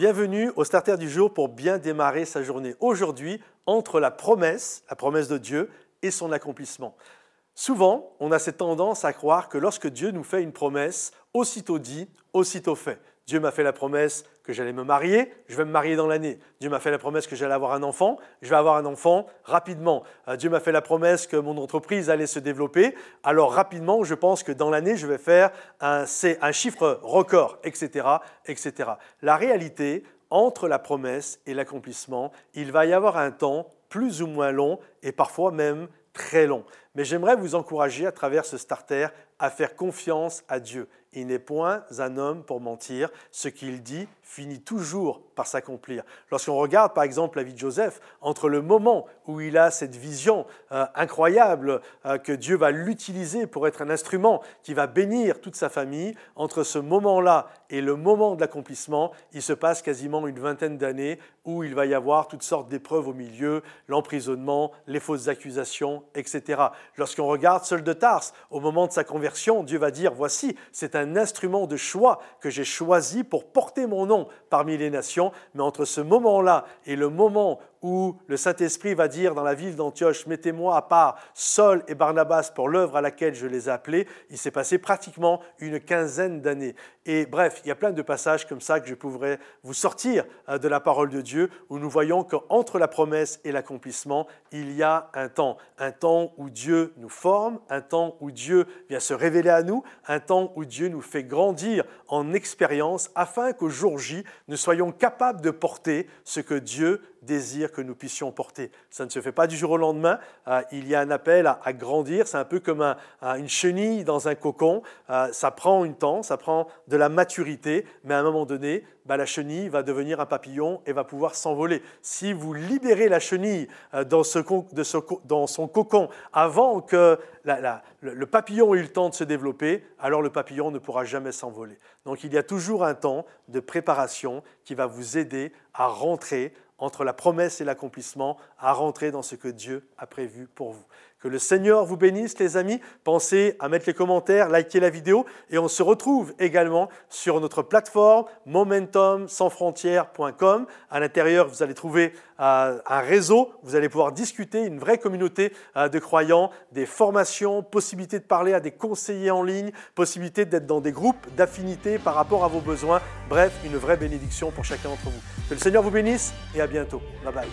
Bienvenue au Starter du jour pour bien démarrer sa journée. Aujourd'hui, entre la promesse de Dieu et son accomplissement. Souvent, on a cette tendance à croire que lorsque Dieu nous fait une promesse, aussitôt dit, aussitôt fait. Dieu m'a fait la promesse que j'allais me marier, je vais me marier dans l'année. Dieu m'a fait la promesse que j'allais avoir un enfant, je vais avoir un enfant rapidement. Dieu m'a fait la promesse que mon entreprise allait se développer, alors rapidement, je pense que dans l'année, je vais faire un chiffre record, etc., etc. La réalité, entre la promesse et l'accomplissement, il va y avoir un temps plus ou moins long et parfois même très long. Mais j'aimerais vous encourager à travers ce starter à faire confiance à Dieu. Il n'est point un homme pour mentir. Ce qu'il dit finit toujours par s'accomplir. Lorsqu'on regarde par exemple la vie de Joseph, entre le moment où il a cette vision incroyable que Dieu va l'utiliser pour être un instrument qui va bénir toute sa famille, entre ce moment-là et le moment de l'accomplissement, il se passe quasiment une vingtaine d'années où il va y avoir toutes sortes d'épreuves au milieu, l'emprisonnement, les fausses accusations, etc. Lorsqu'on regarde Saul de Tarse, au moment de sa conversion, Dieu va dire « Voici, c'est un instrument de choix que j'ai choisi pour porter mon nom parmi les nations. » Mais entre ce moment-là et le moment où le Saint-Esprit va dire dans la ville d'Antioche « Mettez-moi à part Saul et Barnabas pour l'œuvre à laquelle je les ai appelés », il s'est passé pratiquement une quinzaine d'années. Et bref, il y a plein de passages comme ça que je pourrais vous sortir de la parole de Dieu où nous voyons qu'entre la promesse et l'accomplissement, il y a un temps où Dieu nous forme, un temps où Dieu vient se révéler à nous, un temps où Dieu nous fait grandir en expérience afin qu'au jour J, nous soyons capables de porter ce que Dieu désire que nous puissions porter. Ça ne se fait pas du jour au lendemain. Il y a un appel à grandir. C'est un peu comme une chenille dans un cocon. Ça prend un temps, ça prend de la maturité, mais à un moment donné, la chenille va devenir un papillon et va pouvoir s'envoler. Si vous libérez la chenille dans son cocon avant que le papillon ait eu le temps de se développer, alors le papillon ne pourra jamais s'envoler. Donc il y a toujours un temps de préparation qui va vous aider à rentrer entre la promesse et l'accomplissement, à rentrer dans ce que Dieu a prévu pour vous. Que le Seigneur vous bénisse, les amis. Pensez à mettre les commentaires, liker la vidéo. Et on se retrouve également sur notre plateforme momentumsansfrontières.com. À l'intérieur, vous allez trouver un réseau. Vous allez pouvoir discuter, une vraie communauté de croyants, des formations, possibilité de parler à des conseillers en ligne, possibilité d'être dans des groupes d'affinité par rapport à vos besoins. Bref, une vraie bénédiction pour chacun d'entre vous. Que le Seigneur vous bénisse et à bientôt. Bye bye.